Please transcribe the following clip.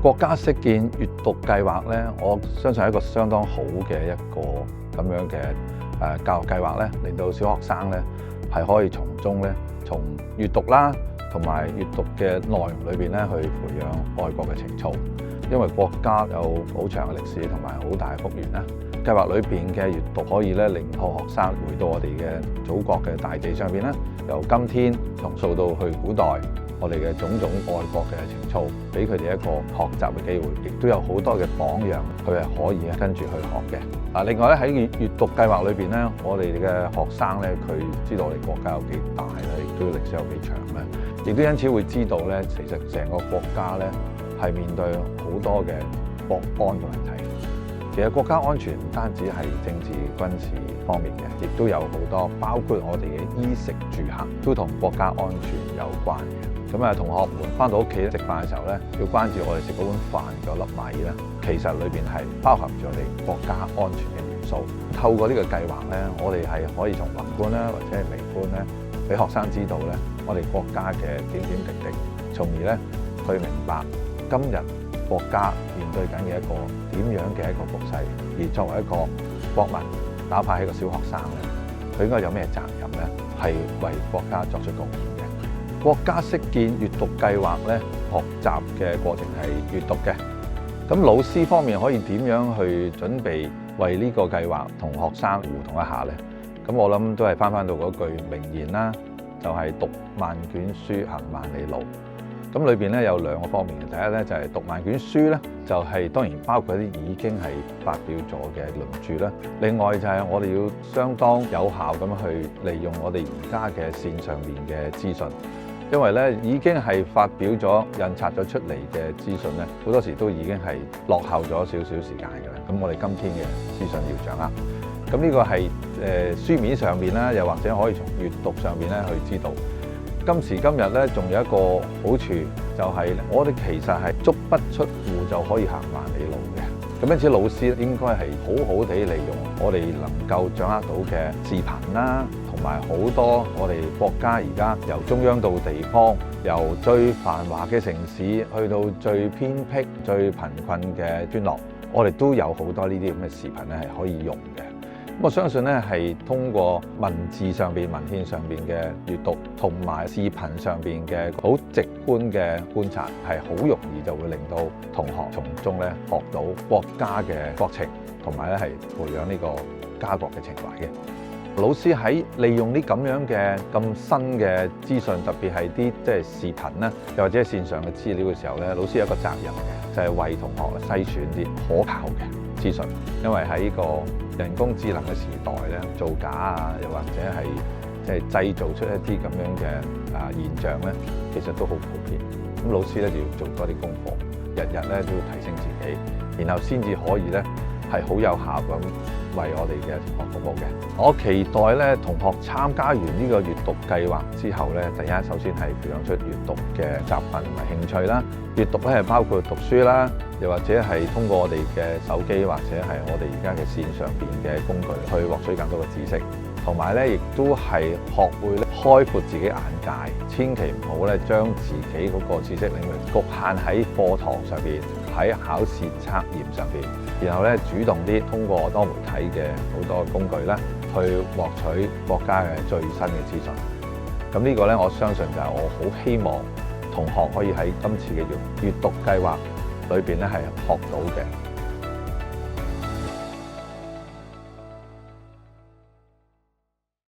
國家識見閱讀計劃咧，我相信係一個相當好嘅一個咁樣嘅教育計劃咧，令到小學生咧係可以從中咧從閱讀啦，同埋閱讀嘅內容裏邊咧去培養愛國嘅情操。因為國家有好長嘅歷史同埋好大嘅福源啦，計劃裏邊嘅閱讀可以咧令到學生回到我哋嘅祖國嘅大地上邊啦，由今天重溯到去古代。我哋嘅種種愛國嘅情操，俾佢哋一個學習嘅機會，亦都有好多嘅榜樣，佢係可以跟住去學嘅。另外咧喺閱讀計劃裏邊咧，我哋嘅學生咧，佢知道我哋國家有幾大咧，亦都歷史有幾長咧，亦都因此會知道咧，其實成個國家咧係面對好多嘅國安嘅問題。其實國家安全唔單止係政治軍事方面嘅，亦都有好多，包括我哋嘅衣食住行，都同國家安全有關嘅。咁同學們翻到屋企食飯嘅時候咧，要關注我哋食嗰碗飯嗰粒米咧，其實裏邊係包含住我哋國家安全嘅元素。透過呢個計劃咧，我哋係可以從宏觀啦，或者係微觀咧，俾學生知道咧，我哋國家嘅點點滴滴，從而咧去明白今日國家面對緊嘅一個點樣嘅一個局勢。而作為一個國民，哪怕係一個小學生咧，佢應該有咩責任咧？係為國家作出貢獻嘅。國家識見閱讀計劃咧，學習嘅過程係閱讀嘅。咁老師方面可以點樣去準備為呢個計劃同學生互動一下呢？咁我諗都係翻到嗰句名言啦，就係讀萬卷書，行萬里路。咁裏邊咧有兩個方面嘅，第一咧就係讀萬卷書咧，就係當然包括一啲已經係發表咗嘅論著啦。另外就係我哋要相當有效咁去利用我哋而家嘅線上面嘅資訊。因為咧已經係發表咗、印刷咗出嚟嘅資訊咧，好多時都已經係落後咗少少時間嘅啦。咁我哋今天嘅資訊要掌握。咁呢個係書面上面啦，又或者可以從閱讀上面咧去知道。今時今日咧，仲有一個好處就係我哋其實係足不出戶就可以行萬里路嘅。咁因此老師應該係好好地利用我哋能夠掌握到嘅視頻啦，同埋好多我哋國家而家由中央到地方，由最繁華嘅城市去到最偏僻、最貧困嘅村落，我哋都有好多呢啲咁嘅視頻咧係可以用嘅。咁我相信咧係通過文字上邊、文獻上邊嘅閱讀，同埋視頻上邊嘅好直觀嘅觀察，係好容易就會令到同學從中咧學到國家嘅國情，同埋咧係培養呢個家國嘅情懷嘅。老師喺利用啲咁樣嘅咁新嘅資訊，特別係啲即係視頻咧，又或者係線上嘅資料嘅時候咧，老師有一個責任嘅，就係為同學篩選啲可靠嘅資訊。因為喺呢個人工智能嘅時代咧，造假啊，又或者係即係製造出一啲咁樣嘅現象咧，其實都好普遍。咁老師咧就要做多啲功課，日日咧都要提升自己，然後先至可以咧係好有效咁為我哋嘅同學服務嘅。我期待咧同學參加完呢個閱讀計劃之後咧，第一首先係培養出閱讀嘅習慣同埋興趣啦。閱讀咧係包括讀書啦，又或者係通過我哋嘅手機或者係我哋而家嘅線上邊嘅工具去獲取更多嘅知識，同埋咧亦都係學會咧開闊自己眼界，千祈唔好咧將自己嗰個知識領域局限喺課堂上邊，喺考試測驗上邊，然後咧主動啲通過多媒體嘅好多工具咧去獲取國家嘅最新嘅資訊。咁呢個咧我相信就係我好希望同學可以喺今次嘅閱讀計劃裏邊咧係學到嘅。